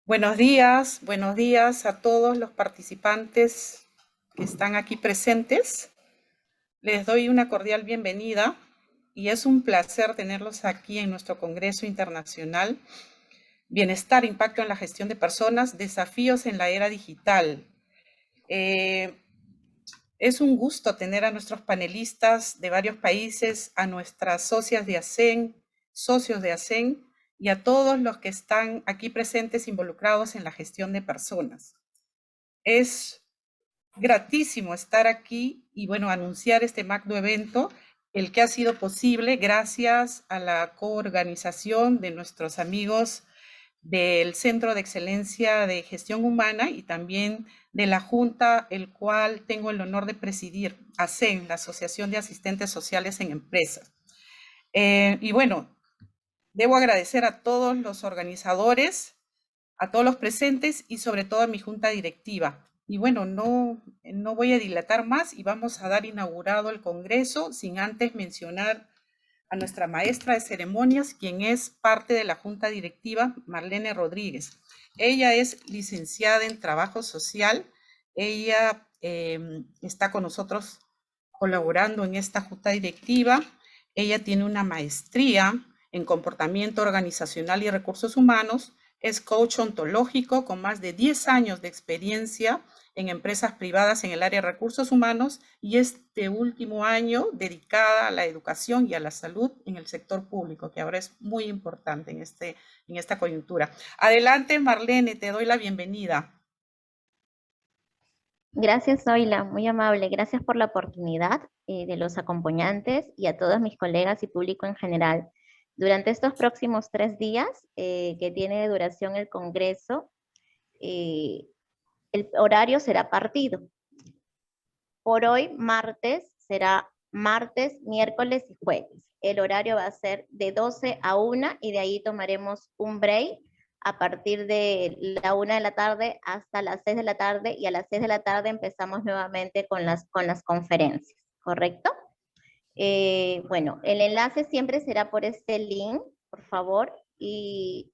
Buenos días a todos los participantes que están aquí presentes. Les doy una cordial bienvenida y es un placer tenerlos aquí en nuestro Congreso Internacional Bienestar, Impacto en la Gestión de Personas, Desafíos en la Era Digital. Es un gusto tener a nuestros panelistas de varios países, a nuestras socias de ASEN, socios de ASEN y a todos los que están aquí presentes involucrados en la gestión de personas. Es gratísimo estar aquí y bueno, anunciar este magno evento, el que ha sido posible gracias a la coorganización de nuestros amigos del Centro de Excelencia de Gestión Humana y también de la Junta, el cual tengo el honor de presidir, ASEN, la Asociación de Asistentes Sociales en Empresas. Y bueno, debo agradecer a todos los organizadores, a todos los presentes y sobre todo a mi junta directiva. Y bueno, no voy a dilatar más y vamos a dar inaugurado el Congreso sin antes mencionar a nuestra maestra de ceremonias, quien es parte de la junta directiva, Marlene Rodríguez. Ella es licenciada en Trabajo Social. Ella está con nosotros colaborando en esta junta directiva. Ella tiene una maestría en comportamiento organizacional y recursos humanos. Es coach ontológico con más de 10 años de experiencia en empresas privadas en el área de recursos humanos y este último año dedicada a la educación y a la salud en el sector público, que ahora es muy importante en esta coyuntura. Adelante, Marlene, te doy la bienvenida. Gracias, Zoila, muy amable. Gracias por la oportunidad de los acompañantes y a todos mis colegas y público en general. Durante estos próximos 3 días que tiene de duración el Congreso, el horario será partido. Por hoy, martes, será martes, miércoles y jueves. El horario va a ser de 12 a 1 y de ahí tomaremos un break a partir de la 1 de la tarde hasta las 6 de la tarde y a las 6 de la tarde empezamos nuevamente con las conferencias, ¿correcto? Bueno, el enlace siempre será por este link, por favor, y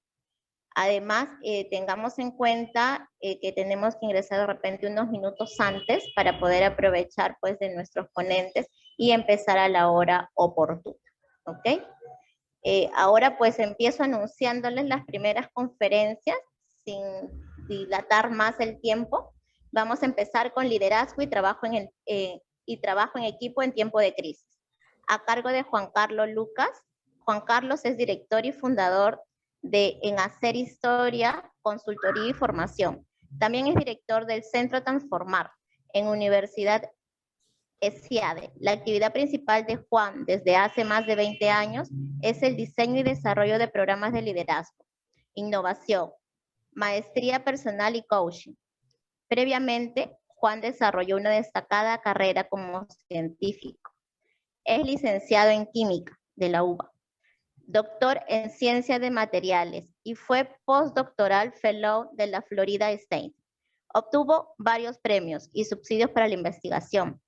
además tengamos en cuenta que tenemos que ingresar de repente unos minutos antes para poder aprovechar pues de nuestros ponentes y empezar a la hora oportuna, ¿ok? Ahora pues empiezo anunciándoles las primeras conferencias sin dilatar más el tiempo. Vamos a empezar con liderazgo y trabajo en equipo en tiempo de crisis, a cargo de Juan Carlos Lucas. Juan Carlos es director y fundador en Hacer Historia, Consultoría y Formación. También es director del Centro Transformar en Universidad ESIADE. La actividad principal de Juan desde hace más de 20 años es el diseño y desarrollo de programas de liderazgo, innovación, maestría personal y coaching. Previamente, Juan desarrolló una destacada carrera como científico. Es licenciado en química de la UBA, doctor en ciencias de materiales y fue postdoctoral fellow de la Florida State. Obtuvo varios premios y subsidios para la investigación,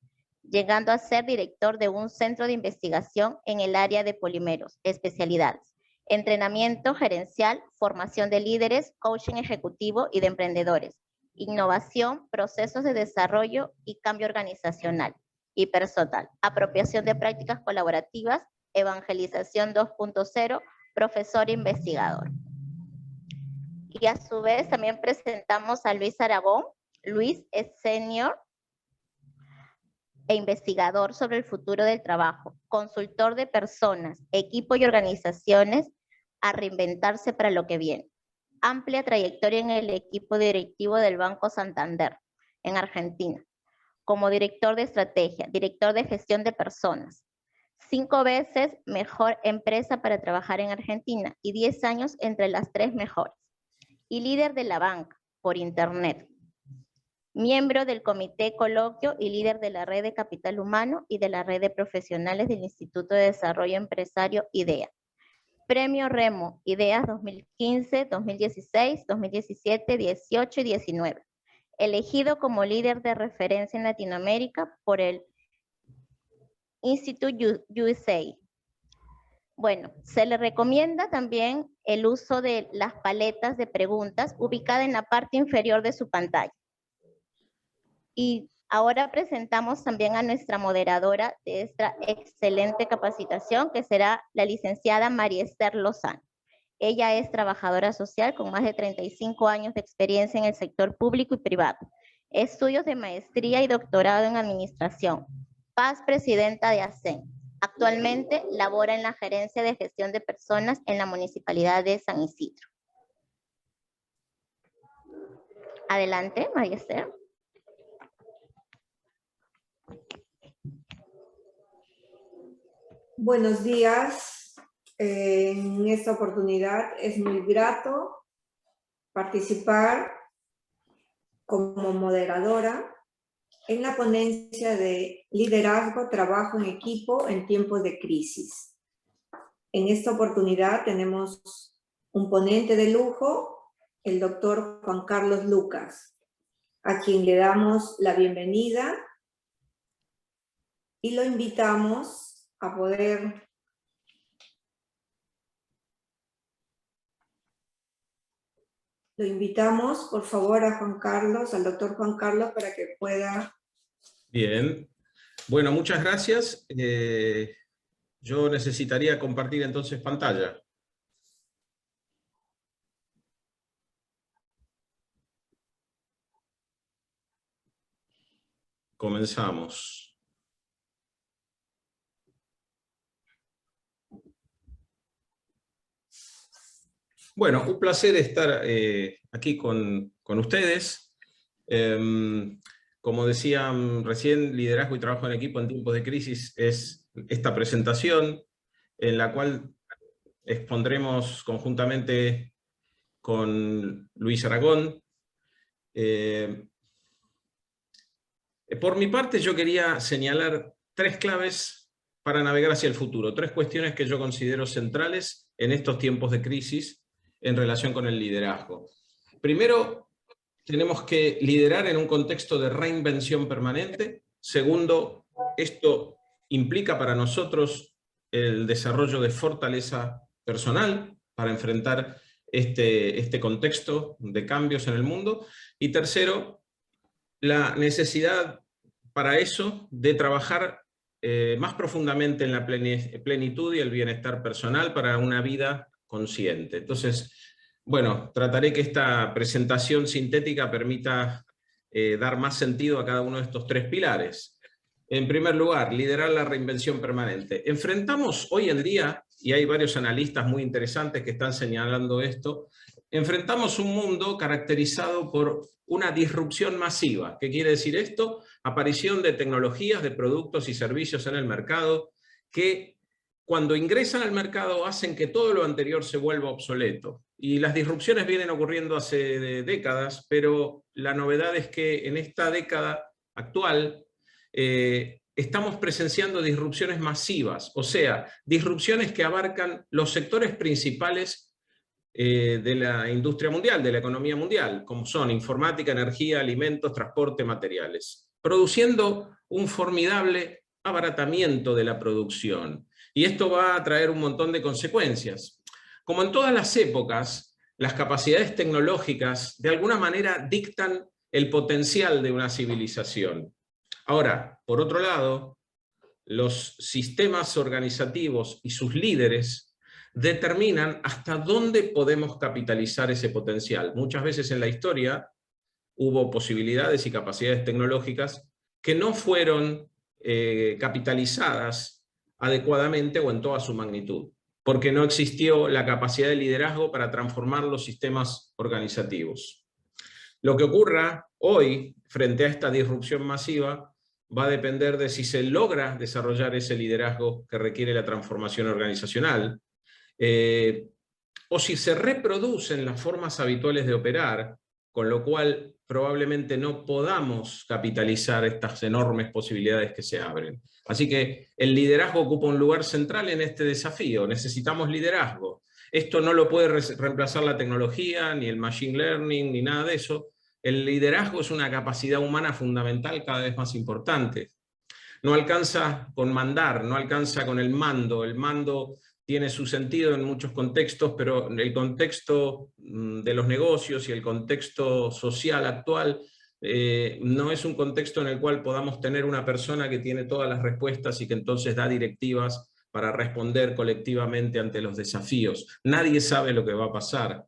llegando a ser director de un centro de investigación en el área de polímeros, especialidades, entrenamiento gerencial, formación de líderes, coaching ejecutivo y de emprendedores, innovación, procesos de desarrollo y cambio organizacional y personal, apropiación de prácticas colaborativas, evangelización 2.0, profesor e investigador. Y a su vez también presentamos a Luis Aragón. Luis es senior e investigador sobre el futuro del trabajo, consultor de personas, equipo y organizaciones a reinventarse para lo que viene. Amplia trayectoria en el equipo directivo del Banco Santander en Argentina, como director de estrategia, director de gestión de personas. 5 veces mejor empresa para trabajar en Argentina y 10 años entre las 3 mejores. Y líder de la banca por internet. Miembro del Comité Coloquio y líder de la Red de Capital Humano y de la Red de Profesionales del Instituto de Desarrollo Empresario IDEA. Premio Remo IDEA 2015, 2016, 2017, 18 y 19. Elegido como líder de referencia en Latinoamérica por el Institute USA. Bueno, se le recomienda también el uso de las paletas de preguntas ubicadas en la parte inferior de su pantalla. Y ahora presentamos también a nuestra moderadora de esta excelente capacitación, que será la licenciada María Esther Lozano. Ella es trabajadora social con más de 35 años de experiencia en el sector público y privado. Estudios de maestría y doctorado en administración. Paz, presidenta de ASEN. Actualmente labora en la Gerencia de Gestión de Personas en la Municipalidad de San Isidro. Adelante, María Esther. Buenos días. En esta oportunidad es muy grato participar como moderadora en la ponencia de liderazgo, trabajo en equipo en tiempos de crisis. En esta oportunidad tenemos un ponente de lujo, el doctor Juan Carlos Lucas, a quien le damos la bienvenida y lo invitamos a poder por favor, a Juan Carlos, al doctor Juan Carlos, para que pueda... Bien. Bueno, muchas gracias. Yo necesitaría compartir entonces pantalla. Comenzamos. Bueno, un placer estar aquí con ustedes. Como decían recién, liderazgo y trabajo en equipo en tiempos de crisis es esta presentación en la cual expondremos conjuntamente con Luis Aragón. Por mi parte, yo quería señalar 3 claves para navegar hacia el futuro, 3 cuestiones que yo considero centrales en estos tiempos de crisis en relación con el liderazgo. Primero, tenemos que liderar en un contexto de reinvención permanente. Segundo, esto implica para nosotros el desarrollo de fortaleza personal para enfrentar este contexto de cambios en el mundo. Y tercero, la necesidad para eso de trabajar más profundamente en la plenitud y el bienestar personal para una vida consciente. Entonces, bueno, trataré que esta presentación sintética permita dar más sentido a cada uno de estos 3 pilares. En primer lugar, liderar la reinvención permanente. Enfrentamos hoy en día, y hay varios analistas muy interesantes que están señalando esto, enfrentamos un mundo caracterizado por una disrupción masiva. ¿Qué quiere decir esto? Aparición de tecnologías, de productos y servicios en el mercado que cuando ingresan al mercado hacen que todo lo anterior se vuelva obsoleto. Y las disrupciones vienen ocurriendo hace décadas, pero la novedad es que en esta década actual estamos presenciando disrupciones masivas, o sea, disrupciones que abarcan los sectores principales de la industria mundial, de la economía mundial, como son informática, energía, alimentos, transporte, materiales, produciendo un formidable abaratamiento de la producción. Y esto va a traer un montón de consecuencias. Como en todas las épocas, las capacidades tecnológicas de alguna manera dictan el potencial de una civilización. Ahora, por otro lado, los sistemas organizativos y sus líderes determinan hasta dónde podemos capitalizar ese potencial. Muchas veces en la historia hubo posibilidades y capacidades tecnológicas que no fueron capitalizadas adecuadamente o en toda su magnitud, porque no existió la capacidad de liderazgo para transformar los sistemas organizativos. Lo que ocurra hoy, frente a esta disrupción masiva, va a depender de si se logra desarrollar ese liderazgo que requiere la transformación organizacional, o si se reproducen las formas habituales de operar, con lo cual probablemente no podamos capitalizar estas enormes posibilidades que se abren. Así que el liderazgo ocupa un lugar central en este desafío. Necesitamos liderazgo. Esto no lo puede reemplazar la tecnología, ni el machine learning, ni nada de eso. El liderazgo es una capacidad humana fundamental cada vez más importante. No alcanza con mandar, no alcanza con el mando. El mando tiene su sentido en muchos contextos, pero el contexto de los negocios y el contexto social actual no es un contexto en el cual podamos tener una persona que tiene todas las respuestas y que entonces da directivas para responder colectivamente ante los desafíos. Nadie sabe lo que va a pasar.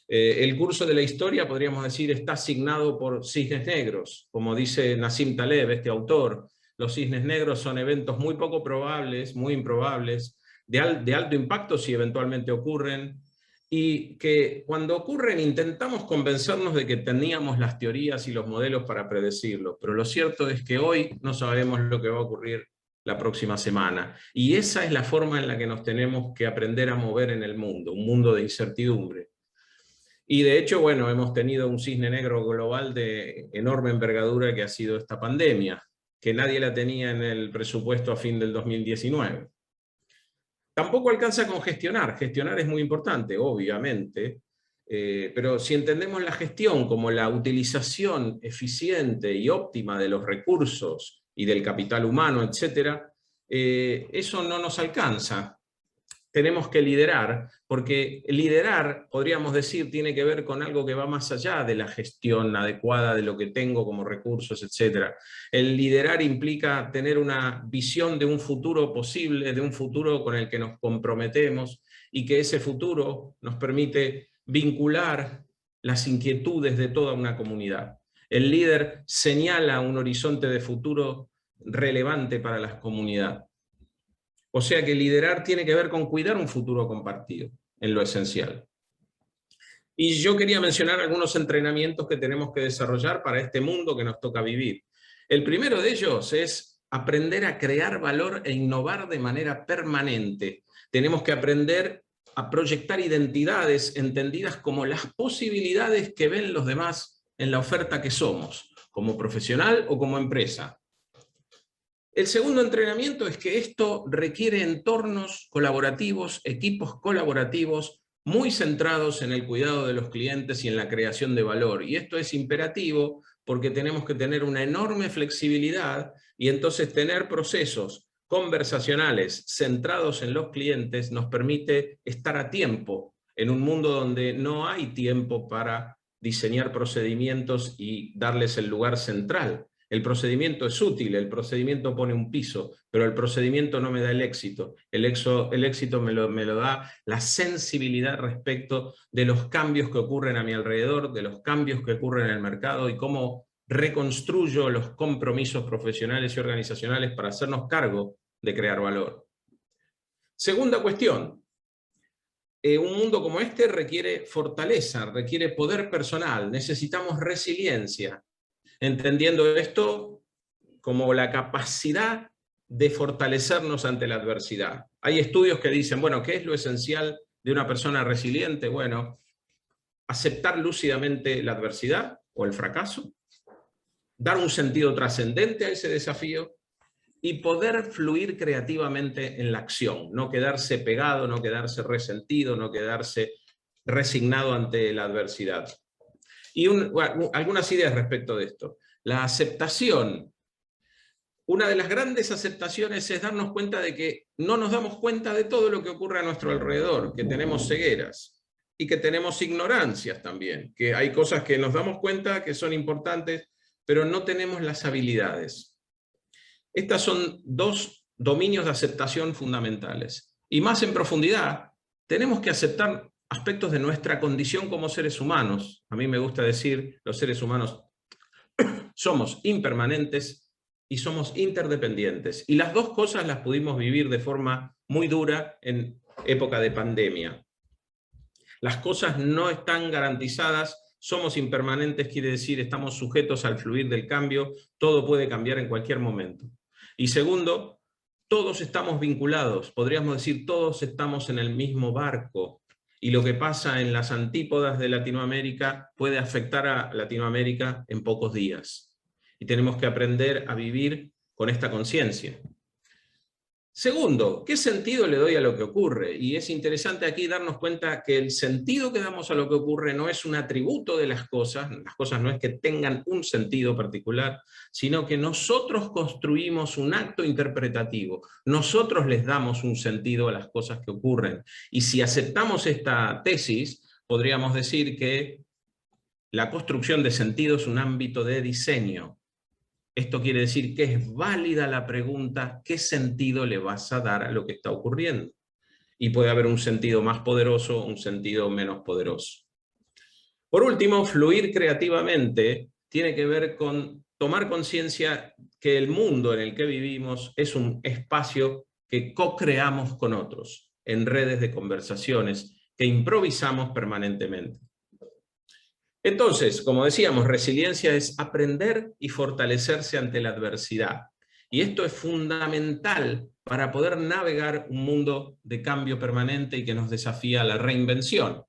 El curso de la historia, podríamos decir, está asignado por cisnes negros, como dice Nassim Taleb, este autor. Los cisnes negros son eventos muy poco probables, muy improbables, de alto impacto si eventualmente ocurren, y que cuando ocurren intentamos convencernos de que teníamos las teorías y los modelos para predecirlo, pero lo cierto es que hoy no sabemos lo que va a ocurrir la próxima semana, y esa es la forma en la que nos tenemos que aprender a mover en el mundo, un mundo de incertidumbre. Y de hecho, bueno, hemos tenido un cisne negro global de enorme envergadura que ha sido esta pandemia, que nadie la tenía en el presupuesto a fin del 2019. Tampoco alcanza con gestionar. Gestionar es muy importante, obviamente, pero si entendemos la gestión como la utilización eficiente y óptima de los recursos y del capital humano, etc., eso no nos alcanza. Tenemos que liderar, porque liderar, podríamos decir, tiene que ver con algo que va más allá de la gestión adecuada de lo que tengo como recursos, etc. El liderar implica tener una visión de un futuro posible, de un futuro con el que nos comprometemos y que ese futuro nos permite vincular las inquietudes de toda una comunidad. El líder señala un horizonte de futuro relevante para la comunidad. O sea que liderar tiene que ver con cuidar un futuro compartido, en lo esencial. Y yo quería mencionar algunos entrenamientos que tenemos que desarrollar para este mundo que nos toca vivir. El primero de ellos es aprender a crear valor e innovar de manera permanente. Tenemos que aprender a proyectar identidades entendidas como las posibilidades que ven los demás en la oferta que somos, como profesional o como empresa. El segundo entrenamiento es que esto requiere entornos colaborativos, equipos colaborativos muy centrados en el cuidado de los clientes y en la creación de valor. Y esto es imperativo porque tenemos que tener una enorme flexibilidad y entonces tener procesos conversacionales centrados en los clientes nos permite estar a tiempo en un mundo donde no hay tiempo para diseñar procedimientos y darles el lugar central. El procedimiento es útil, el procedimiento pone un piso, pero el procedimiento no me da el éxito. El éxito me lo da la sensibilidad respecto de los cambios que ocurren a mi alrededor, de los cambios que ocurren en el mercado y cómo reconstruyo los compromisos profesionales y organizacionales para hacernos cargo de crear valor. Segunda cuestión. Un mundo como este requiere fortaleza, requiere poder personal, necesitamos resiliencia. Entendiendo esto como la capacidad de fortalecernos ante la adversidad. Hay estudios que dicen, bueno, ¿qué es lo esencial de una persona resiliente? Bueno, aceptar lúcidamente la adversidad o el fracaso, dar un sentido trascendente a ese desafío y poder fluir creativamente en la acción, no quedarse pegado, no quedarse resentido, no quedarse resignado ante la adversidad. Y algunas ideas respecto de esto. La aceptación. Una de las grandes aceptaciones es darnos cuenta de que no nos damos cuenta de todo lo que ocurre a nuestro alrededor, que tenemos cegueras y que tenemos ignorancias también, que hay cosas que nos damos cuenta que son importantes, pero no tenemos las habilidades. Estas son dos dominios de aceptación fundamentales. Y más en profundidad, tenemos que aceptar aspectos de nuestra condición como seres humanos. A mí me gusta decir, los seres humanos somos impermanentes y somos interdependientes. Y las dos cosas las pudimos vivir de forma muy dura en época de pandemia. Las cosas no están garantizadas, somos impermanentes, quiere decir estamos sujetos al fluir del cambio, todo puede cambiar en cualquier momento. Y segundo, todos estamos vinculados, podríamos decir todos estamos en el mismo barco. Y lo que pasa en las antípodas de Latinoamérica puede afectar a Latinoamérica en pocos días. Y tenemos que aprender a vivir con esta conciencia. Segundo, ¿qué sentido le doy a lo que ocurre? Y es interesante aquí darnos cuenta que el sentido que damos a lo que ocurre no es un atributo de las cosas no es que tengan un sentido particular, sino que nosotros construimos un acto interpretativo, nosotros les damos un sentido a las cosas que ocurren. Y si aceptamos esta tesis, podríamos decir que la construcción de sentido es un ámbito de diseño. Esto quiere decir que es válida la pregunta, ¿qué sentido le vas a dar a lo que está ocurriendo? Y puede haber un sentido más poderoso, un sentido menos poderoso. Por último, fluir creativamente tiene que ver con tomar conciencia que el mundo en el que vivimos es un espacio que co-creamos con otros, en redes de conversaciones, que improvisamos permanentemente. Entonces, como decíamos, resiliencia es aprender y fortalecerse ante la adversidad. Y esto es fundamental para poder navegar un mundo de cambio permanente y que nos desafía a la reinvención.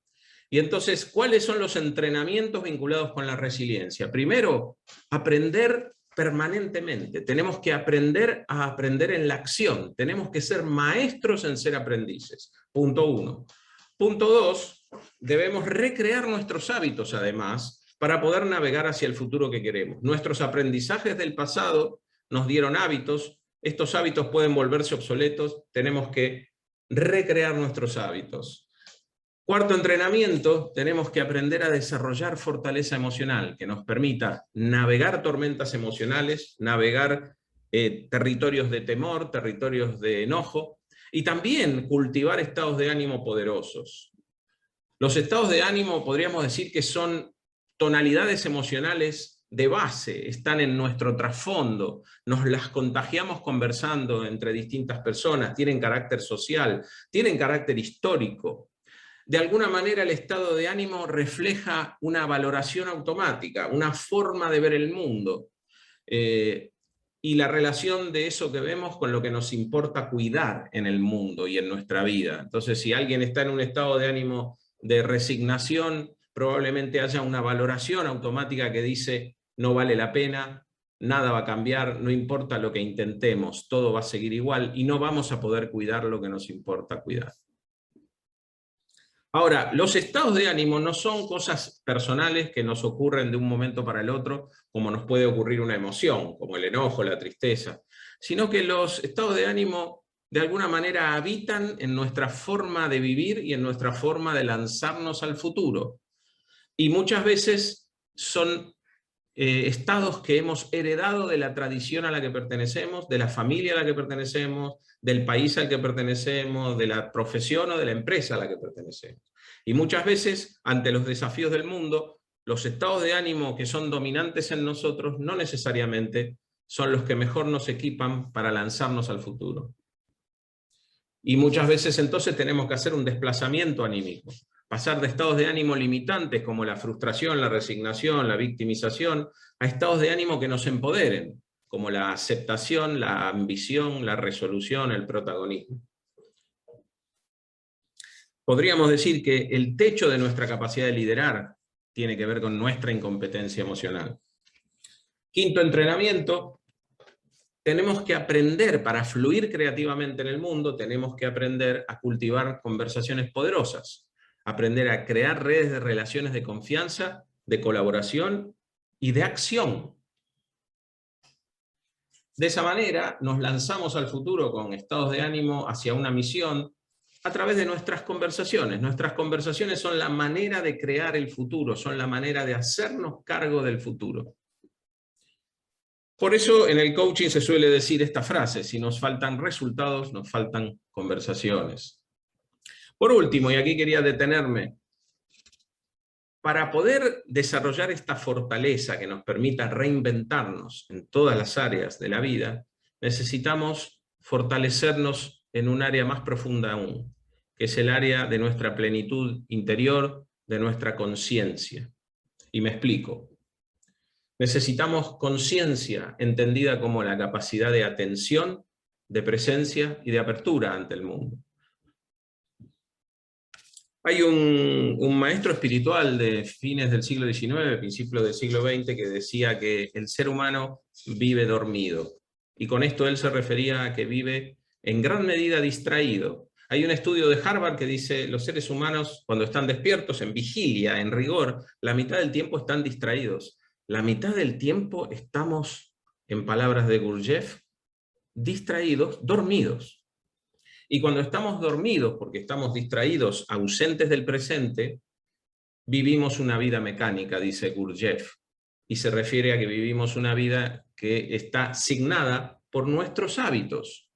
Y entonces, ¿cuáles son los entrenamientos vinculados con la resiliencia? Primero, aprender permanentemente. Tenemos que aprender a aprender en la acción. Tenemos que ser maestros en ser aprendices. Punto 1. Punto 2. Debemos recrear nuestros hábitos, además, para poder navegar hacia el futuro que queremos. Nuestros aprendizajes del pasado nos dieron hábitos, estos hábitos pueden volverse obsoletos, tenemos que recrear nuestros hábitos. Cuarto entrenamiento, tenemos que aprender a desarrollar fortaleza emocional, que nos permita navegar tormentas emocionales, navegar territorios de temor, territorios de enojo, y también cultivar estados de ánimo poderosos. Los estados de ánimo podríamos decir que son tonalidades emocionales de base, están en nuestro trasfondo, nos las contagiamos conversando entre distintas personas, tienen carácter social, tienen carácter histórico. De alguna manera el estado de ánimo refleja una valoración automática, una forma de ver el mundo, y la relación de eso que vemos con lo que nos importa cuidar en el mundo y en nuestra vida. Entonces, si alguien está en un estado de ánimo de resignación, probablemente haya una valoración automática que dice no vale la pena, nada va a cambiar, no importa lo que intentemos, todo va a seguir igual y no vamos a poder cuidar lo que nos importa cuidar. Ahora, los estados de ánimo no son cosas personales que nos ocurren de un momento para el otro, como nos puede ocurrir una emoción, como el enojo, la tristeza, sino que los estados de ánimo de alguna manera habitan en nuestra forma de vivir y en nuestra forma de lanzarnos al futuro. Y muchas veces son estados que hemos heredado de la tradición a la que pertenecemos, de la familia a la que pertenecemos, del país al que pertenecemos, de la profesión o de la empresa a la que pertenecemos. Y muchas veces, ante los desafíos del mundo, los estados de ánimo que son dominantes en nosotros no necesariamente son los que mejor nos equipan para lanzarnos al futuro. Y muchas veces entonces tenemos que hacer un desplazamiento anímico, pasar de estados de ánimo limitantes como la frustración, la resignación, la victimización, a estados de ánimo que nos empoderen, como la aceptación, la ambición, la resolución, el protagonismo. Podríamos decir que el techo de nuestra capacidad de liderar tiene que ver con nuestra incompetencia emocional. Quinto entrenamiento. Tenemos que aprender, para fluir creativamente en el mundo, tenemos que aprender a cultivar conversaciones poderosas, aprender a crear redes de relaciones de confianza, de colaboración y de acción. De esa manera nos lanzamos al futuro con estados de ánimo hacia una misión a través de nuestras conversaciones. Nuestras conversaciones son la manera de crear el futuro, son la manera de hacernos cargo del futuro. Por eso en el coaching se suele decir esta frase: si nos faltan resultados, nos faltan conversaciones. Por último, y aquí quería detenerme, para poder desarrollar esta fortaleza que nos permita reinventarnos en todas las áreas de la vida, necesitamos fortalecernos en un área más profunda aún, que es el área de nuestra plenitud interior, de nuestra conciencia. Y me explico. Necesitamos conciencia, entendida como la capacidad de atención, de presencia y de apertura ante el mundo. Hay un maestro espiritual de fines del siglo XIX, principios del siglo XX, que decía que el ser humano vive dormido. Y con esto él se refería a que vive en gran medida distraído. Hay un estudio de Harvard que dice los seres humanos cuando están despiertos, en vigilia, en rigor, la mitad del tiempo están distraídos. La mitad del tiempo estamos, en palabras de Gurdjieff, distraídos, dormidos. Y cuando estamos dormidos, porque estamos distraídos, ausentes del presente, vivimos una vida mecánica, dice Gurdjieff. Y se refiere a que vivimos una vida que está signada por nuestros hábitos.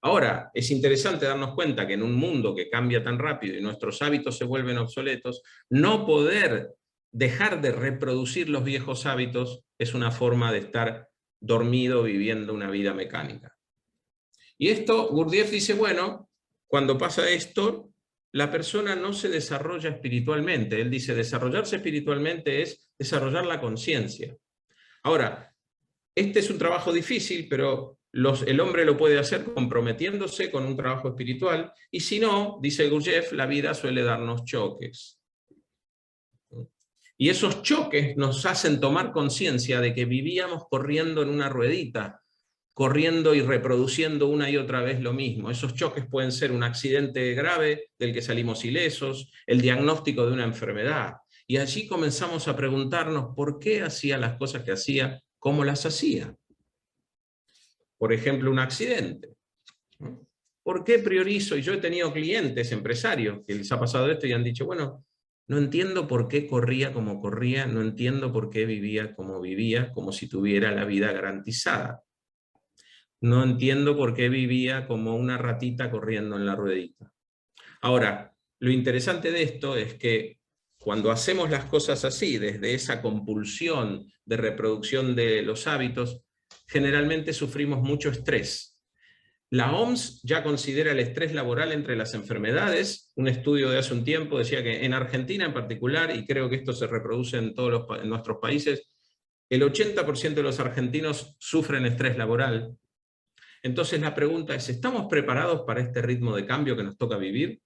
Ahora, es interesante darnos cuenta que en un mundo que cambia tan rápido y nuestros hábitos se vuelven obsoletos, no poder dejar de reproducir los viejos hábitos es una forma de estar dormido viviendo una vida mecánica. Y esto, Gurdjieff dice, bueno, cuando pasa esto, la persona no se desarrolla espiritualmente. Él dice, desarrollarse espiritualmente es desarrollar la conciencia. Ahora, este es un trabajo difícil, pero el hombre lo puede hacer comprometiéndose con un trabajo espiritual, y si no, dice Gurdjieff, la vida suele darnos choques. Y esos choques nos hacen tomar conciencia de que vivíamos corriendo en una ruedita, corriendo y reproduciendo una y otra vez lo mismo. Esos choques pueden ser un accidente grave del que salimos ilesos, el diagnóstico de una enfermedad. Y allí comenzamos a preguntarnos por qué hacía las cosas que hacía, cómo las hacía. Por ejemplo, un accidente. ¿Por qué priorizo? Y yo he tenido clientes, empresarios, que les ha pasado esto y han dicho, bueno, no entiendo por qué corría como corría, no entiendo por qué vivía, como si tuviera la vida garantizada. No entiendo por qué vivía como una ratita corriendo en la ruedita. Ahora, lo interesante de esto es que cuando hacemos las cosas así, desde esa compulsión de reproducción de los hábitos, generalmente sufrimos mucho estrés. La OMS ya considera el estrés laboral entre las enfermedades. Un estudio de hace un tiempo decía que en Argentina en particular, y creo que esto se reproduce en todos nuestros países, el 80% de los argentinos sufren estrés laboral. Entonces la pregunta es, ¿estamos preparados para este ritmo de cambio que nos toca vivir?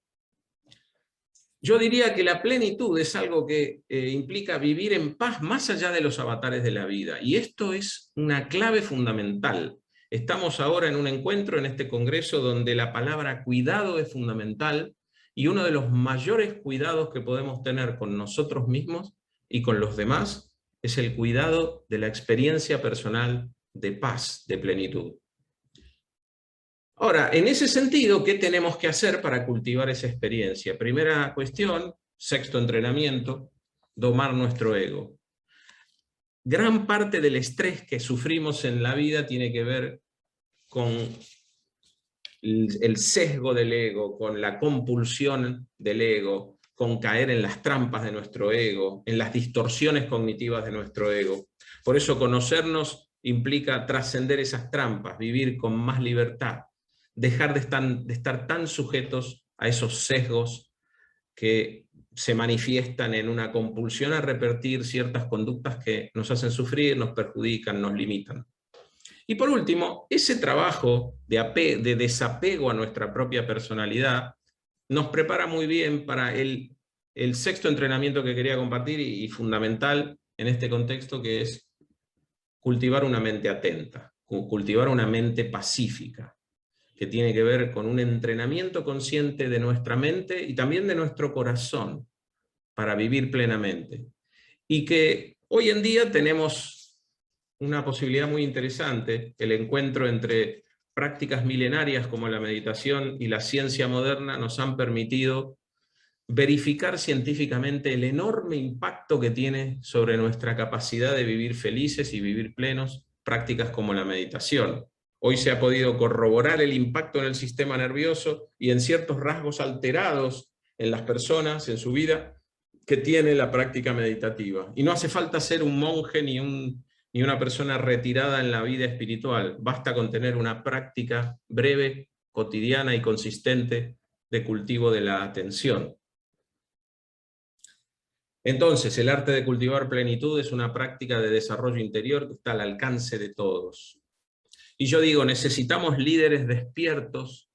Yo diría que la plenitud es algo que implica vivir en paz más allá de los avatares de la vida. Y esto es una clave fundamental. Estamos ahora en un encuentro, en este congreso, donde la palabra cuidado es fundamental, y uno de los mayores cuidados que podemos tener con nosotros mismos y con los demás es el cuidado de la experiencia personal de paz, de plenitud. Ahora, en ese sentido, ¿qué tenemos que hacer para cultivar esa experiencia? Primera cuestión, sexto entrenamiento, domar nuestro ego. Gran parte del estrés que sufrimos en la vida tiene que ver con el sesgo del ego, con la compulsión del ego, con caer en las trampas de nuestro ego, en las distorsiones cognitivas de nuestro ego. Por eso conocernos implica trascender esas trampas, vivir con más libertad, dejar de estar tan sujetos a esos sesgos que se manifiestan en una compulsión a repetir ciertas conductas que nos hacen sufrir, nos perjudican, nos limitan. Y por último, ese trabajo de desapego a nuestra propia personalidad nos prepara muy bien para el sexto entrenamiento que quería compartir y fundamental en este contexto, que es cultivar una mente atenta, cultivar una mente pacífica, que tiene que ver con un entrenamiento consciente de nuestra mente y también de nuestro corazón para vivir plenamente. Y que hoy en día tenemos una posibilidad muy interesante, el encuentro entre prácticas milenarias como la meditación y la ciencia moderna nos han permitido verificar científicamente el enorme impacto que tiene sobre nuestra capacidad de vivir felices y vivir plenos prácticas como la meditación. Hoy se ha podido corroborar el impacto en el sistema nervioso y en ciertos rasgos alterados en las personas, en su vida, que tiene la práctica meditativa. Y no hace falta ser un monje ni una persona retirada en la vida espiritual. Basta con tener una práctica breve, cotidiana y consistente de cultivo de la atención. Entonces, el arte de cultivar plenitud es una práctica de desarrollo interior que está al alcance de todos. Y yo digo, necesitamos líderes despiertos,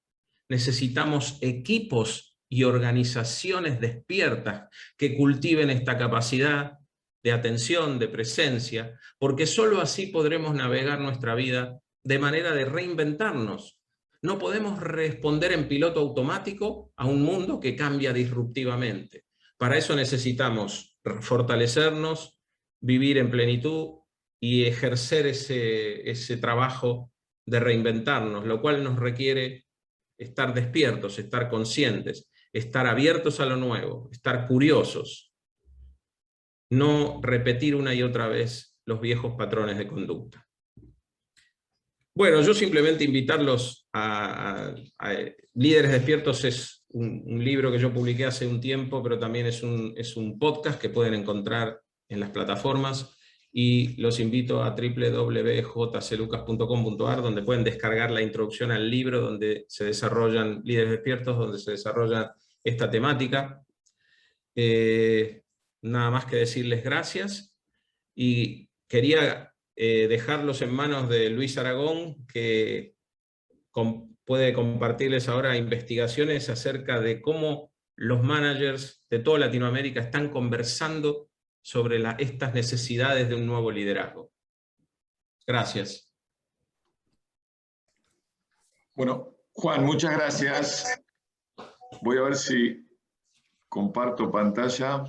necesitamos equipos y organizaciones despiertas que cultiven esta capacidad de atención, de presencia, porque solo así podremos navegar nuestra vida de manera de reinventarnos, No podemos responder en piloto automático a un mundo que cambia disruptivamente. Para eso necesitamos fortalecernos, vivir en plenitud y ejercer ese trabajo de reinventarnos, lo cual nos requiere estar despiertos, estar conscientes, estar abiertos a lo nuevo, estar curiosos, no repetir una y otra vez los viejos patrones de conducta. Bueno, yo simplemente invitarlos a Líderes Despiertos es un libro que yo publiqué hace un tiempo, pero también es un podcast que pueden encontrar en las plataformas, y los invito a www.jclucas.com.ar, donde pueden descargar la introducción al libro, donde se desarrollan Líderes Despiertos, donde se desarrolla esta temática. Nada más que decirles gracias, y quería dejarlos en manos de Luis Aragón, que puede compartirles ahora investigaciones acerca de cómo los managers de toda Latinoamérica están conversando sobre estas necesidades de un nuevo liderazgo. Gracias. Bueno, Juan, muchas gracias. Voy a ver si comparto pantalla.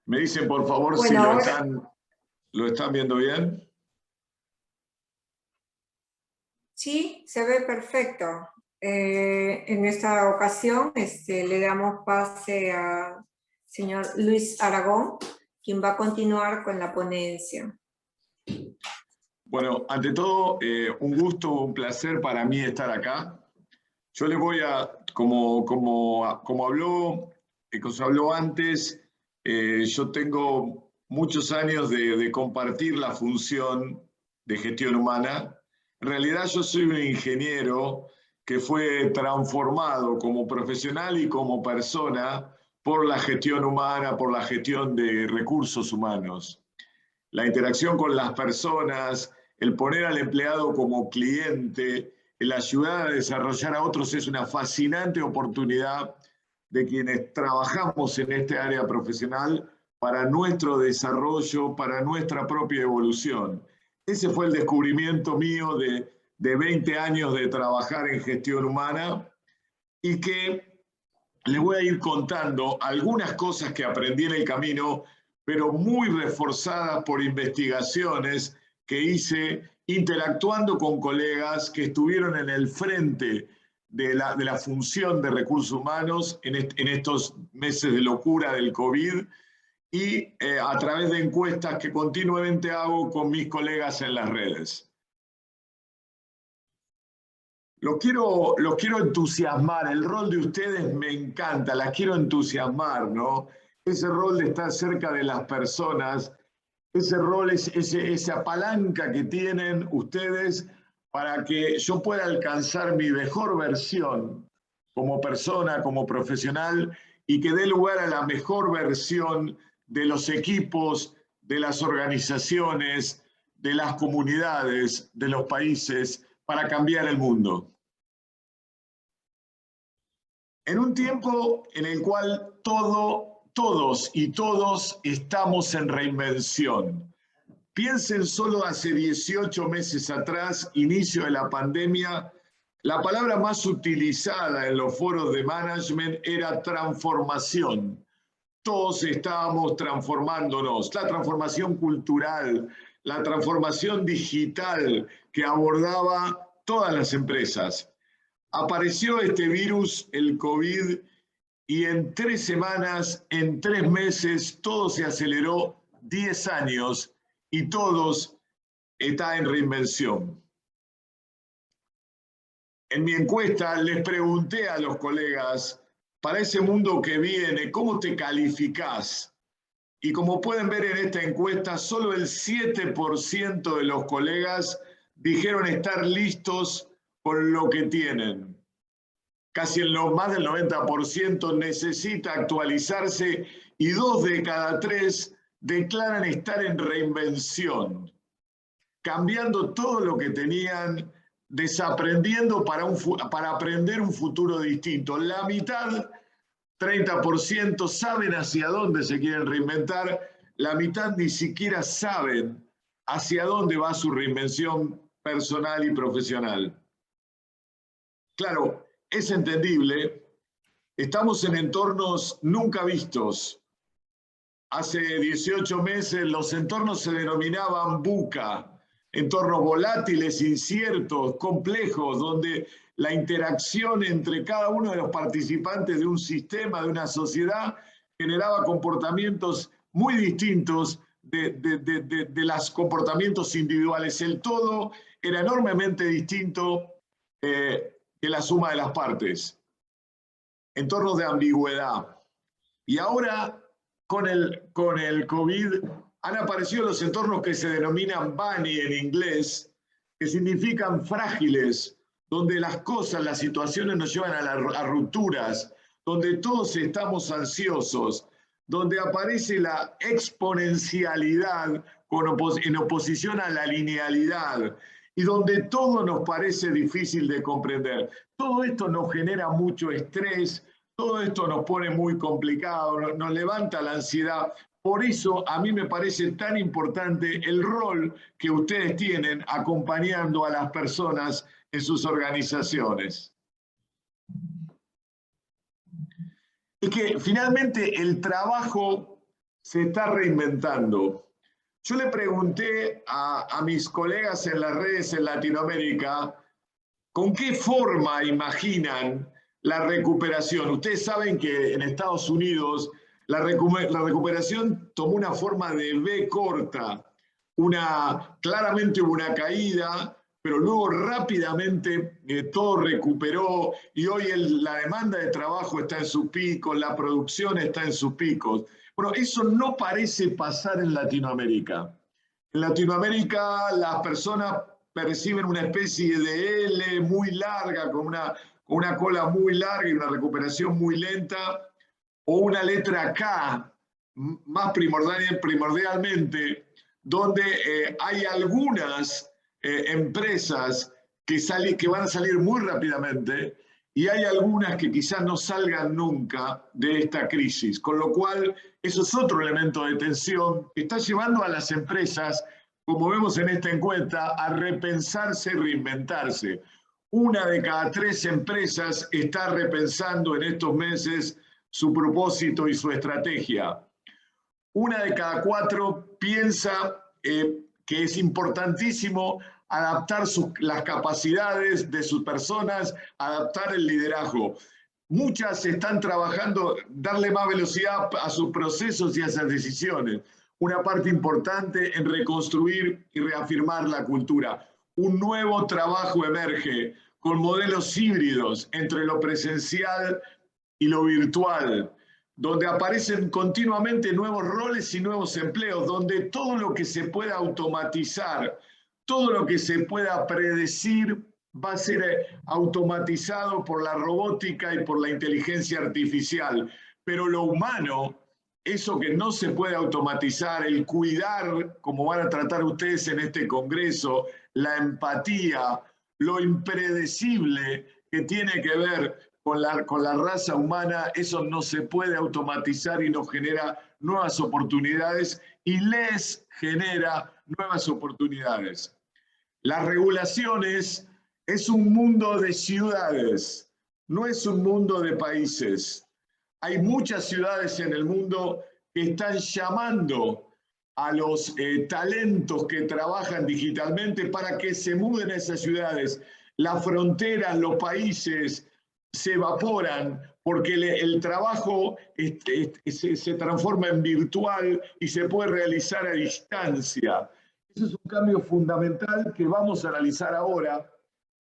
Me dicen, por favor, si lo están viendo bien. Sí, se ve perfecto. En esta ocasión le damos pase al señor Luis Aragón, quien va a continuar con la ponencia. Bueno, ante todo, un gusto, un placer para mí estar acá. Yo les voy a, como se habló antes, yo tengo muchos años de compartir la función de gestión humana. En realidad yo soy un ingeniero que fue transformado como profesional y como persona por la gestión humana, por la gestión de recursos humanos. La interacción con las personas, el poner al empleado como cliente, el ayudar a desarrollar a otros es una fascinante oportunidad de quienes trabajamos en este área profesional para nuestro desarrollo, para nuestra propia evolución. Ese fue el descubrimiento mío de 20 años de trabajar en gestión humana, y que les voy a ir contando algunas cosas que aprendí en el camino, pero muy reforzadas por investigaciones que hice interactuando con colegas que estuvieron en el frente de la función de recursos humanos en estos meses de locura del COVID, y a través de encuestas que continuamente hago con mis colegas en las redes. Los quiero entusiasmar, el rol de ustedes me encanta, las quiero entusiasmar, ¿no? Ese rol de estar cerca de las personas, ese rol, esa palanca que tienen ustedes para que yo pueda alcanzar mi mejor versión como persona, como profesional, y que dé lugar a la mejor versión de los equipos, de las organizaciones, de las comunidades, de los países, para cambiar el mundo. En un tiempo en el cual todos estamos en reinvención. Piensen solo hace 18 meses atrás, inicio de la pandemia, la palabra más utilizada en los foros de management era transformación. Todos estábamos transformándonos, la transformación cultural, la transformación digital que abordaba todas las empresas. Apareció este virus, el COVID, y en 3 semanas, en 3 meses, todo se aceleró 10 años y todos están en reinvención. En mi encuesta les pregunté a los colegas, para ese mundo que viene, ¿cómo te calificás? Y como pueden ver en esta encuesta, solo el 7% de los colegas dijeron estar listos con lo que tienen. Casi más del 90% necesita actualizarse, y 2 de cada 3 declaran estar en reinvención, cambiando todo lo que tenían, desaprendiendo para aprender un futuro distinto. La mitad, 30%, saben hacia dónde se quieren reinventar, la mitad ni siquiera saben hacia dónde va su reinvención personal y profesional. Claro, es entendible, estamos en entornos nunca vistos. Hace 18 meses los entornos se denominaban VUCA, entornos volátiles, inciertos, complejos, donde la interacción entre cada uno de los participantes de un sistema, de una sociedad, generaba comportamientos muy distintos de los comportamientos individuales. El todo era enormemente distinto que la suma de las partes. Entornos de ambigüedad. Y ahora, con el COVID, han aparecido los entornos que se denominan bunny en inglés, que significan frágiles, donde las cosas, las situaciones nos llevan a rupturas, donde todos estamos ansiosos, donde aparece la exponencialidad en oposición a la linealidad, y donde todo nos parece difícil de comprender. Todo esto nos genera mucho estrés, todo esto nos pone muy complicado, nos levanta la ansiedad. Por eso a mí me parece tan importante el rol que ustedes tienen acompañando a las personas en sus organizaciones. Y que finalmente el trabajo se está reinventando. Yo le pregunté a mis colegas en las redes en Latinoamérica, ¿con qué forma imaginan la recuperación? Ustedes saben que en Estados Unidos la recuperación tomó una forma de V corta. Claramente hubo una caída, pero luego rápidamente todo recuperó y hoy la demanda de trabajo está en sus picos, la producción está en sus picos. Bueno, eso no parece pasar en Latinoamérica. En Latinoamérica las personas perciben una especie de L muy larga, con una cola muy larga y una recuperación muy lenta, o una letra K, más primordialmente, donde hay algunas empresas que van a salir muy rápidamente y hay algunas que quizás no salgan nunca de esta crisis, con lo cual eso es otro elemento de tensión que está llevando a las empresas, como vemos en esta encuesta, a repensarse y reinventarse. 1 de cada 3 empresas está repensando en estos meses su propósito y su estrategia. 1 de cada 4 piensa que es importantísimo adaptar las capacidades de sus personas, adaptar el liderazgo. Muchas están trabajando, darle más velocidad a sus procesos y a esas decisiones. Una parte importante en reconstruir y reafirmar la cultura. Un nuevo trabajo emerge con modelos híbridos entre lo presencial y lo virtual, donde aparecen continuamente nuevos roles y nuevos empleos, donde todo lo que se pueda automatizar, todo lo que se pueda predecir va a ser automatizado por la robótica y por la inteligencia artificial. Pero lo humano, eso que no se puede automatizar, el cuidar, como van a tratar ustedes en este congreso, la empatía, lo impredecible que tiene que ver con la raza humana, eso no se puede automatizar y nos genera nuevas oportunidades y les genera nuevas oportunidades. Las regulaciones es un mundo de ciudades, no es un mundo de países. Hay muchas ciudades en el mundo que están llamando a los talentos que trabajan digitalmente para que se muden a esas ciudades. Las fronteras, los países se evaporan porque el trabajo se transforma en virtual y se puede realizar a distancia. Ese es un cambio fundamental que vamos a analizar ahora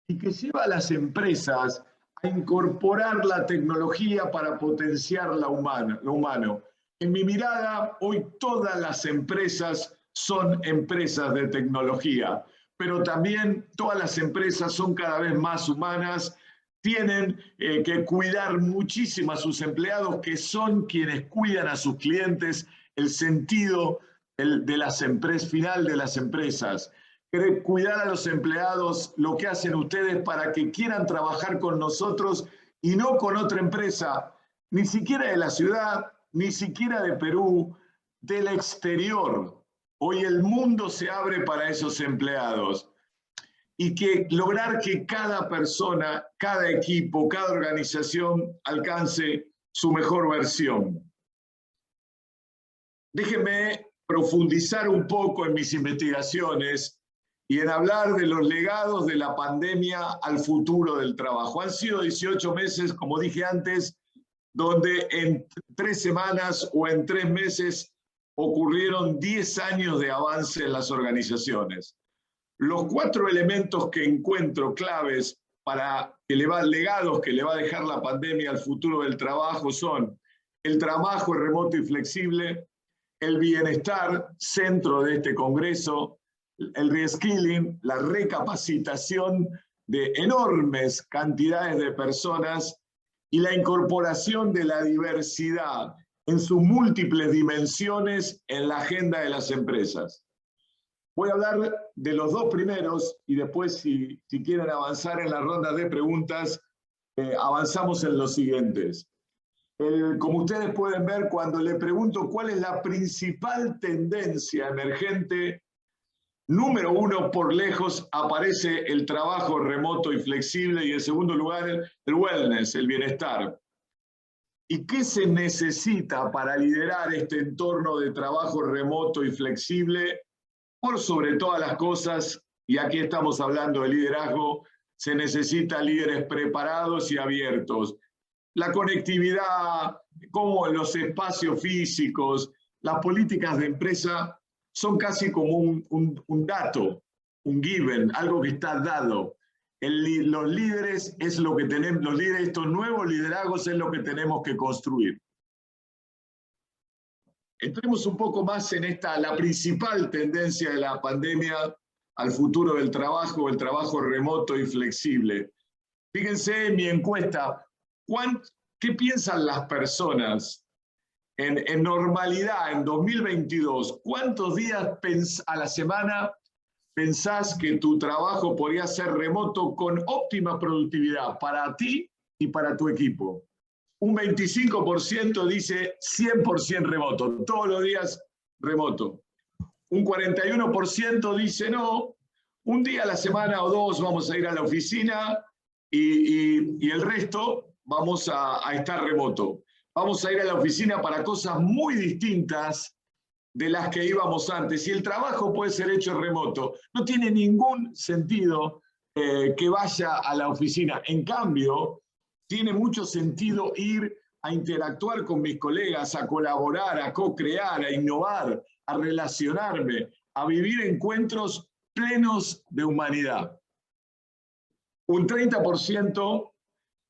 y que lleva a las empresas a incorporar la tecnología para potenciar lo humano. En mi mirada, hoy todas las empresas son empresas de tecnología, pero también todas las empresas son cada vez más humanas, tienen que cuidar muchísimo a sus empleados, que son quienes cuidan a sus clientes, el sentido de las empresas, final de las empresas. cuidar a los empleados, lo que hacen ustedes para que quieran trabajar con nosotros y no con otra empresa, ni siquiera de la ciudad, ni siquiera de Perú, del exterior. Hoy el mundo se abre para esos empleados. Y que lograr que cada persona, cada equipo, cada organización alcance su mejor versión. Déjenme profundizar un poco en mis investigaciones y en hablar de los legados de la pandemia al futuro del trabajo. Han sido 18 meses, como dije antes, donde en 3 semanas o en 3 meses ocurrieron 10 años de avance en las organizaciones. Los 4 elementos que encuentro claves para legados que le va a dejar la pandemia al futuro del trabajo son el trabajo remoto y flexible, el bienestar, centro de este congreso, el reskilling, la recapacitación de enormes cantidades de personas y la incorporación de la diversidad en sus múltiples dimensiones en la agenda de las empresas. Voy a hablar de los 2 primeros y después, si quieren avanzar en la ronda de preguntas, avanzamos en los siguientes. Como ustedes pueden ver, cuando le pregunto cuál es la principal tendencia emergente, número 1 por lejos aparece el trabajo remoto y flexible y en segundo lugar el wellness, el bienestar. ¿Y qué se necesita para liderar este entorno de trabajo remoto y flexible? Por sobre todas las cosas, y aquí estamos hablando de liderazgo, se necesita líderes preparados y abiertos. La conectividad, como los espacios físicos, las políticas de empresa son casi como un dato, un given, algo que está dado. Los líderes es lo que tenemos, los líderes, estos nuevos liderazgos es lo que tenemos que construir. Entremos un poco más en la principal tendencia de la pandemia al futuro del trabajo, el trabajo remoto y flexible. Fíjense en mi encuesta, ¿qué piensan las personas en normalidad, en 2022? ¿Cuántos días a la semana pensás que tu trabajo podría ser remoto con óptima productividad para ti y para tu equipo? Un 25% dice 100% remoto, todos los días remoto. Un 41% dice no, un día a la semana o 2 vamos a ir a la oficina y el resto vamos a estar remoto. Vamos a ir a la oficina para cosas muy distintas de las que íbamos antes. Y el trabajo puede ser hecho remoto. No tiene ningún sentido que vaya a la oficina. En cambio, tiene mucho sentido ir a interactuar con mis colegas, a colaborar, a co-crear, a innovar, a relacionarme, a vivir encuentros plenos de humanidad. Un 30%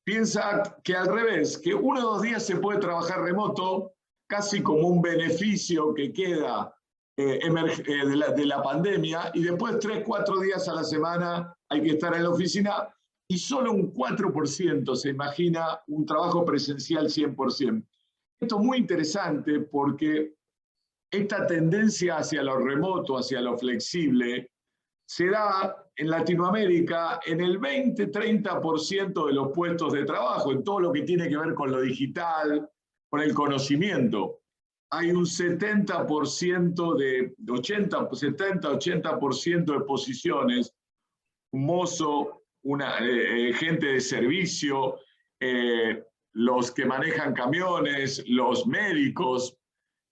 piensa que al revés, que 1 o 2 días se puede trabajar remoto, casi como un beneficio que queda de la pandemia, y después 3 o 4 días a la semana hay que estar en la oficina, y solo un 4% se imagina un trabajo presencial 100%. Esto es muy interesante porque esta tendencia hacia lo remoto, hacia lo flexible, se da en Latinoamérica en el 20-30% de los puestos de trabajo, en todo lo que tiene que ver con lo digital, con el conocimiento. Hay un 70% de 70-80% de posiciones, un mozo, gente de servicio, los que manejan camiones, los médicos,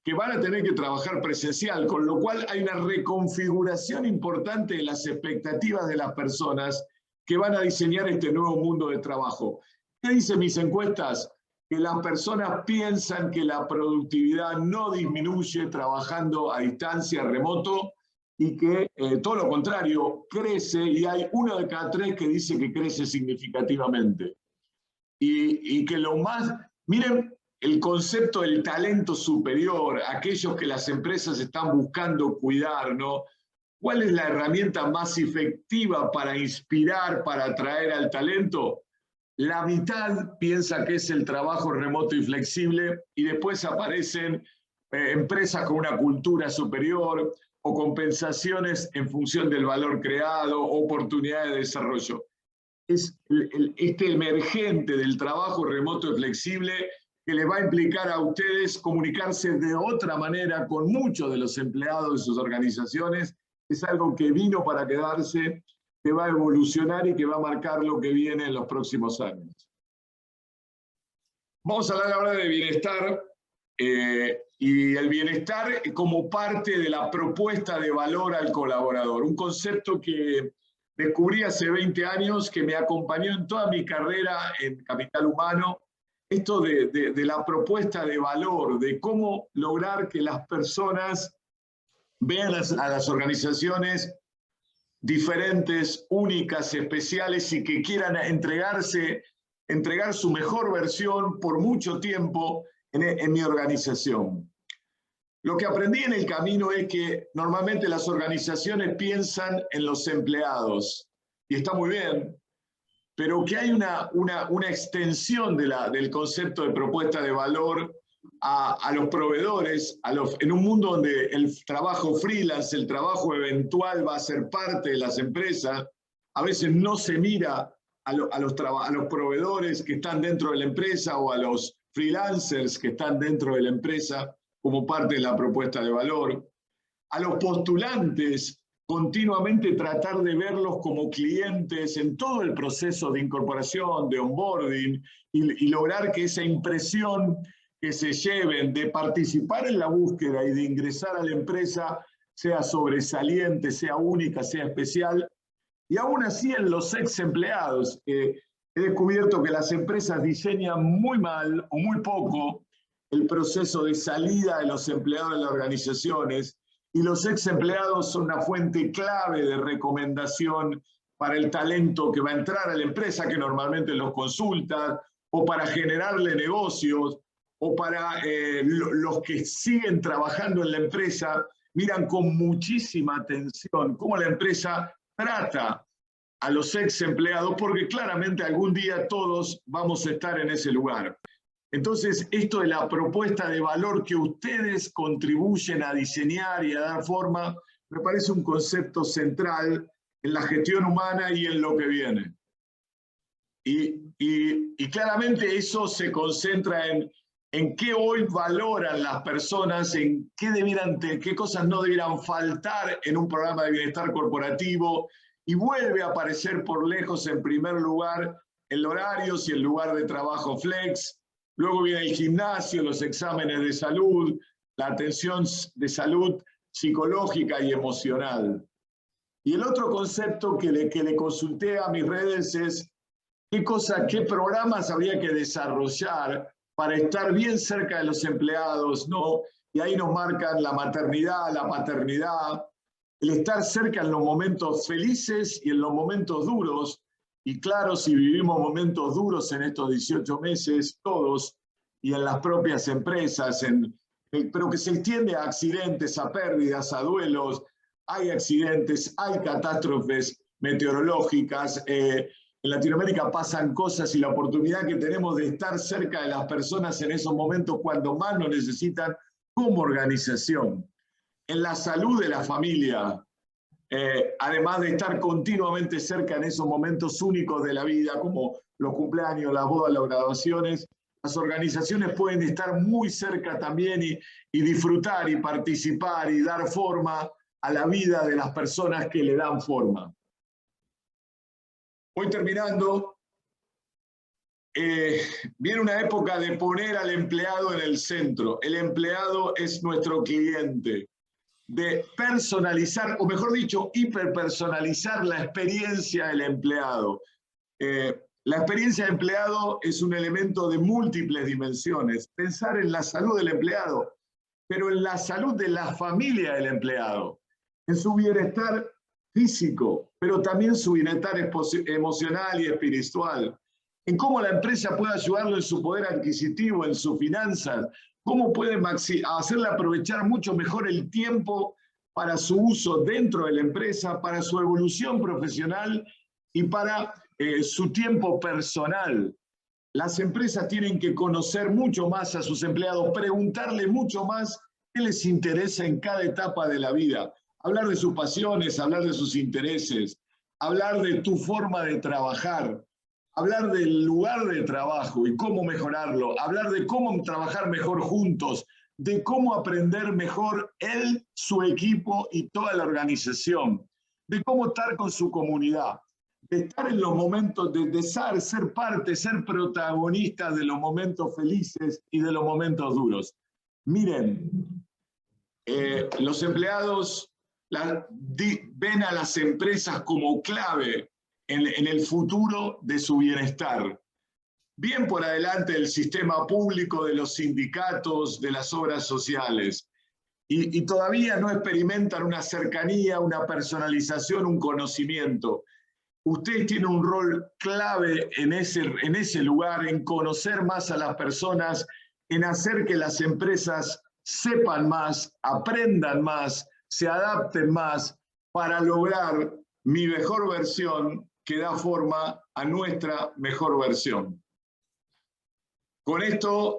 que van a tener que trabajar presencial, con lo cual hay una reconfiguración importante de las expectativas de las personas que van a diseñar este nuevo mundo de trabajo. ¿Qué dicen mis encuestas? Que las personas piensan que la productividad no disminuye trabajando a distancia, remoto, y que todo lo contrario, crece, y hay 1 de cada 3 que dice que crece significativamente. Y que lo más... Miren el concepto del talento superior, aquellos que las empresas están buscando cuidar, ¿no? ¿Cuál es la herramienta más efectiva para inspirar, para atraer al talento? La mitad piensa que es el trabajo remoto y flexible, y después aparecen empresas con una cultura superior, o compensaciones en función del valor creado, oportunidades de desarrollo. Es este emergente del trabajo remoto y flexible que les va a implicar a ustedes comunicarse de otra manera con muchos de los empleados de sus organizaciones. Es algo que vino para quedarse, que va a evolucionar y que va a marcar lo que viene en los próximos años. Vamos a hablar ahora de bienestar, y el bienestar como parte de la propuesta de valor al colaborador. Un concepto que descubrí hace 20 años, que me acompañó en toda mi carrera en Capital Humano, esto de la propuesta de valor, de cómo lograr que las personas vean a las organizaciones diferentes, únicas, especiales y que quieran entregar su mejor versión por mucho tiempo en mi organización. Lo que aprendí en el camino es que normalmente las organizaciones piensan en los empleados, y está muy bien, pero que hay una extensión del concepto de propuesta de valor a los proveedores, en un mundo donde el trabajo freelance, el trabajo eventual va a ser parte de las empresas. A veces no se mira a los proveedores que están dentro de la empresa o a los freelancers que están dentro de la empresa como parte de la propuesta de valor. A los postulantes, continuamente tratar de verlos como clientes en todo el proceso de incorporación, de onboarding, y lograr que esa impresión que se lleven de participar en la búsqueda y de ingresar a la empresa sea sobresaliente, sea única, sea especial. Y aún así en los ex empleados, he descubierto que las empresas diseñan muy mal o muy poco el proceso de salida de los empleados de las organizaciones, y los ex empleados son una fuente clave de recomendación para el talento que va a entrar a la empresa, que normalmente los consulta, o para generarle negocios, o para los que siguen trabajando en la empresa, miran con muchísima atención cómo la empresa trata a los ex empleados, porque claramente algún día todos vamos a estar en ese lugar. Entonces, esto de la propuesta de valor que ustedes contribuyen a diseñar y a dar forma, me parece un concepto central en la gestión humana y en lo que viene. Y claramente eso se concentra en qué hoy valoran las personas, en qué cosas no debieran faltar en un programa de bienestar corporativo, y vuelve a aparecer por lejos en primer lugar el horario y el lugar de trabajo flex. Luego viene el gimnasio, los exámenes de salud, la atención de salud psicológica y emocional. Y el otro concepto que le consulté a mis redes es qué programas habría que desarrollar para estar bien cerca de los empleados, ¿no? Y ahí nos marcan la maternidad, la paternidad, el estar cerca en los momentos felices y en los momentos duros. Y claro, si vivimos momentos duros en estos 18 meses, todos, y en las propias empresas, pero que se extiende a accidentes, a pérdidas, a duelos, hay accidentes, hay catástrofes meteorológicas, en Latinoamérica pasan cosas, y la oportunidad que tenemos de estar cerca de las personas en esos momentos cuando más nos necesitan como organización. En la salud de la familia, además de estar continuamente cerca en esos momentos únicos de la vida, como los cumpleaños, las bodas, las graduaciones, las organizaciones pueden estar muy cerca también y disfrutar y participar y dar forma a la vida de las personas que le dan forma. Voy terminando. Viene una época de poner al empleado en el centro. El empleado es nuestro cliente. De personalizar, o mejor dicho, hiperpersonalizar la experiencia del empleado. La experiencia del empleado es un elemento de múltiples dimensiones. Pensar en la salud del empleado, pero en la salud de la familia del empleado, en su bienestar físico, pero también su bienestar emocional y espiritual, en cómo la empresa puede ayudarlo en su poder adquisitivo, en sus finanzas, cómo puede hacerle aprovechar mucho mejor el tiempo para su uso dentro de la empresa, para su evolución profesional y para su tiempo personal. Las empresas tienen que conocer mucho más a sus empleados, preguntarle mucho más qué les interesa en cada etapa de la vida. hablar de sus pasiones, hablar de sus intereses, hablar de tu forma de trabajar, hablar del lugar de trabajo y cómo mejorarlo, hablar de cómo trabajar mejor juntos, de cómo aprender mejor él, su equipo y toda la organización, de cómo estar con su comunidad, de estar en los momentos, de ser parte, ser protagonistas de los momentos felices y de los momentos duros. Miren, los empleados ven a las empresas como clave en el futuro de su bienestar. Bien por adelante del sistema público, de los sindicatos, de las obras sociales. Y todavía no experimentan una cercanía, una personalización, un conocimiento. Ustedes tienen un rol clave en ese lugar, en conocer más a las personas, en hacer que las empresas sepan más, aprendan más, se adapten más para lograr mi mejor versión que da forma a nuestra mejor versión. Con esto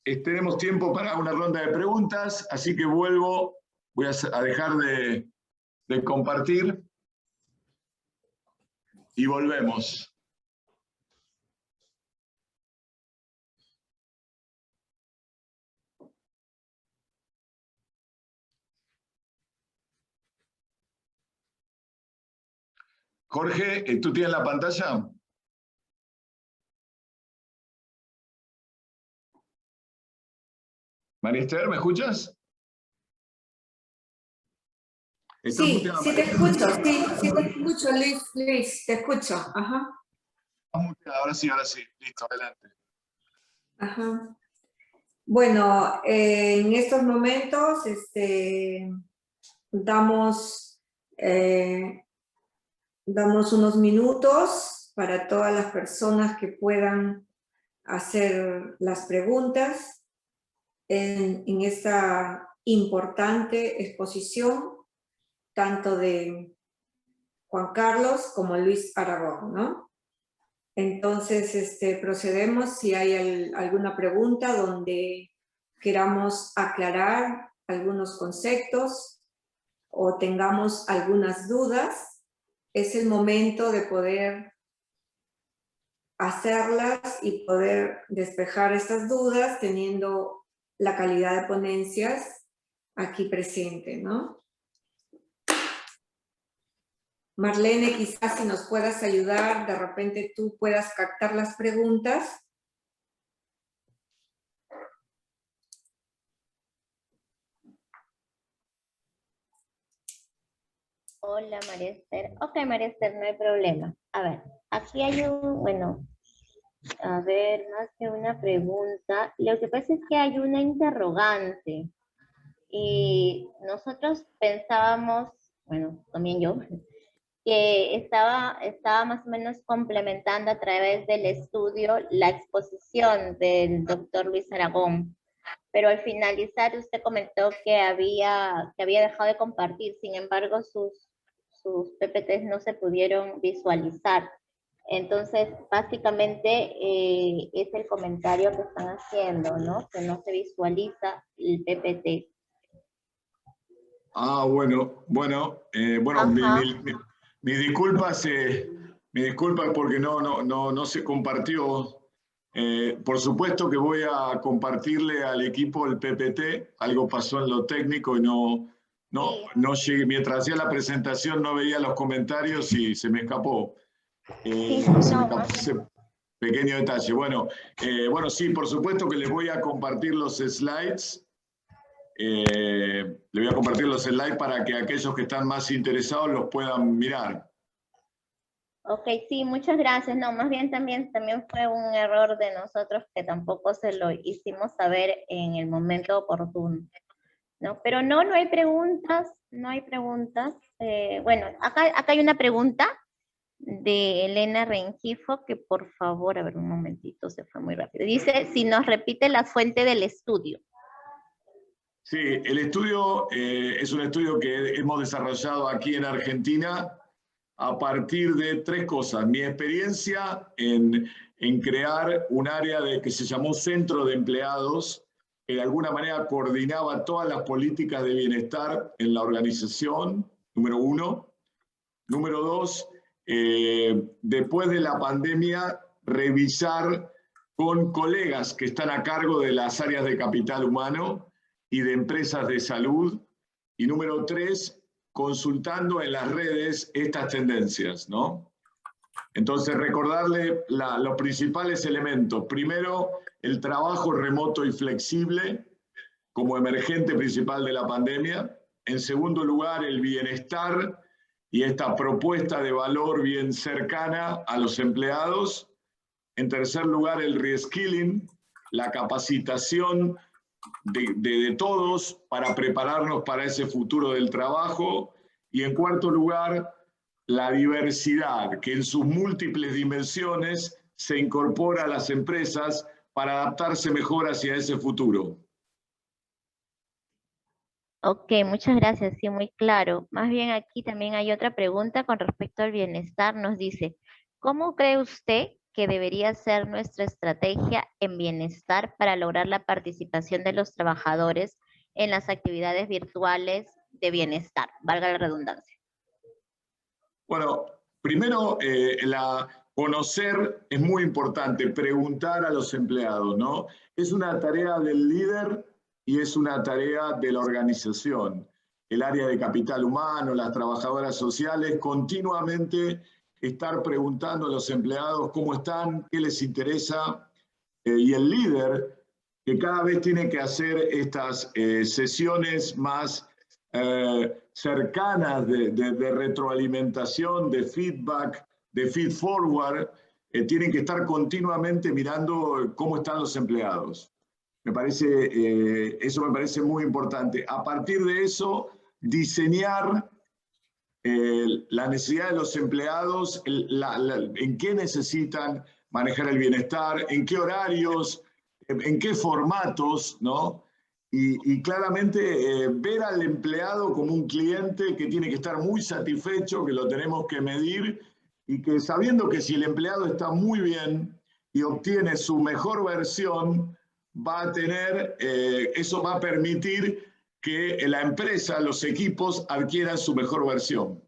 tenemos tiempo para una ronda de preguntas, así que voy a dejar de compartir y volvemos. Jorge, ¿tú tienes la pantalla? María Esther, ¿me escuchas? Sí, sí te escucho, sí te escucho, Luis, te escucho. Ajá. Ahora sí, listo, adelante. Ajá. Bueno, en estos momentos damos unos minutos para todas las personas que puedan hacer las preguntas en esta importante exposición, tanto de Juan Carlos como Luis Aragón, ¿no? Entonces, procedemos si hay alguna pregunta donde queramos aclarar algunos conceptos o tengamos algunas dudas, es el momento de poder hacerlas y poder despejar estas dudas teniendo la calidad de ponencias aquí presente, ¿no? Marlene, quizás si nos puedas ayudar, de repente tú puedas captar las preguntas. Hola, María Esther. Ok, María Esther, no hay problema. A ver, aquí hay a ver, más que una pregunta. Lo que pasa es que hay una interrogante. Y nosotros pensábamos, bueno, también yo, que estaba más o menos complementando a través del estudio la exposición del doctor Luis Aragón. Pero al finalizar usted comentó que había dejado de compartir, sin embargo sus PPTs no se pudieron visualizar. Entonces, básicamente es el comentario que están haciendo, ¿no? Que no se visualiza el PPT. Ah, bueno, mis disculpas porque no se compartió. Por supuesto que voy a compartirle al equipo el PPT, algo pasó en lo técnico y no llegué, mientras hacía la presentación no veía los comentarios y se me escapó. Ese pequeño detalle. Bueno, sí, por supuesto que les voy a compartir los slides. Le voy a compartir los slides para que aquellos que están más interesados los puedan mirar. Ok, sí, muchas gracias. No, más bien también fue un error de nosotros que tampoco se lo hicimos saber en el momento oportuno, ¿no? Pero no hay preguntas, no hay preguntas. Bueno, acá hay una pregunta de Elena Rengifo, que por favor, a ver un momentito, se fue muy rápido. Dice, si nos repite la fuente del estudio. Sí, el estudio es un estudio que hemos desarrollado aquí en Argentina a partir de tres cosas. Mi experiencia en crear un área que se llamó Centro de Empleados, que de alguna manera coordinaba todas las políticas de bienestar en la organización, número 1. Número 2, después de la pandemia, revisar con colegas que están a cargo de las áreas de capital humano y de empresas de salud. Y número 3, consultando en las redes estas tendencias, ¿no? Entonces, recordarle los principales elementos. Primero, el trabajo remoto y flexible como emergente principal de la pandemia. En segundo lugar, el bienestar y esta propuesta de valor bien cercana a los empleados. En tercer lugar, el reskilling, la capacitación de todos para prepararnos para ese futuro del trabajo. Y en cuarto lugar, la diversidad, que en sus múltiples dimensiones se incorpora a las empresas para adaptarse mejor hacia ese futuro. Ok, muchas gracias, sí, muy claro. Más bien aquí también hay otra pregunta con respecto al bienestar. Nos dice, ¿cómo cree usted que debería ser nuestra estrategia en bienestar para lograr la participación de los trabajadores en las actividades virtuales de bienestar? Valga la redundancia. Bueno, primero, conocer es muy importante, preguntar a los empleados, ¿no? Es una tarea del líder y es una tarea de la organización. El área de capital humano, las trabajadoras sociales, continuamente estar preguntando a los empleados cómo están, qué les interesa, y el líder, que cada vez tiene que hacer estas sesiones más cercanas de retroalimentación, de feedback, de feed forward, tienen que estar continuamente mirando cómo están los empleados. Eso me parece muy importante. A partir de eso, diseñar la necesidad de los empleados, en qué necesitan manejar el bienestar, en qué horarios, en qué formatos, ¿no? Y claramente ver al empleado como un cliente que tiene que estar muy satisfecho, que lo tenemos que medir y que sabiendo que si el empleado está muy bien y obtiene su mejor versión, eso va a permitir que la empresa, los equipos adquieran su mejor versión.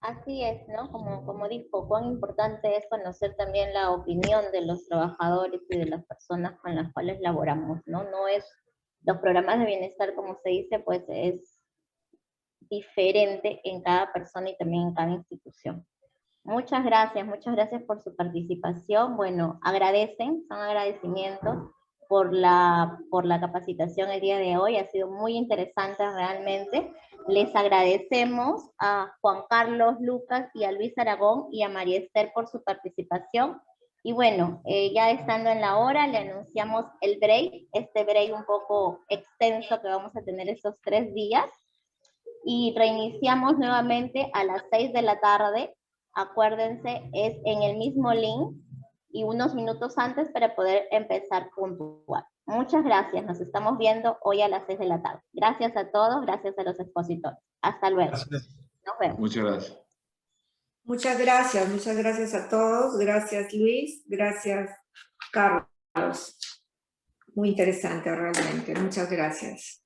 Así es, ¿no? Como dijo, cuán importante es conocer también la opinión de los trabajadores y de las personas con las cuales laboramos, ¿no? No es, los programas de bienestar, como se dice, pues es diferente en cada persona y también en cada institución. Muchas gracias por su participación. Bueno, son agradecimientos por la capacitación el día de hoy. Ha sido muy interesante realmente. Les agradecemos a Juan Carlos, Lucas y a Luis Aragón y a María Esther por su participación. Y bueno, ya estando en la hora, le anunciamos el break, este break un poco extenso que vamos a tener estos 3 días. Y reiniciamos nuevamente a las 6 de la tarde. Acuérdense, es en el mismo link y unos minutos antes para poder empezar puntual. Muchas gracias, nos estamos viendo hoy a las 6 de la tarde. Gracias a todos, gracias a los expositores. Hasta luego. Gracias. Nos vemos. Muchas gracias. Muchas gracias a todos. Gracias Luis, gracias Carlos. Muy interesante realmente, muchas gracias.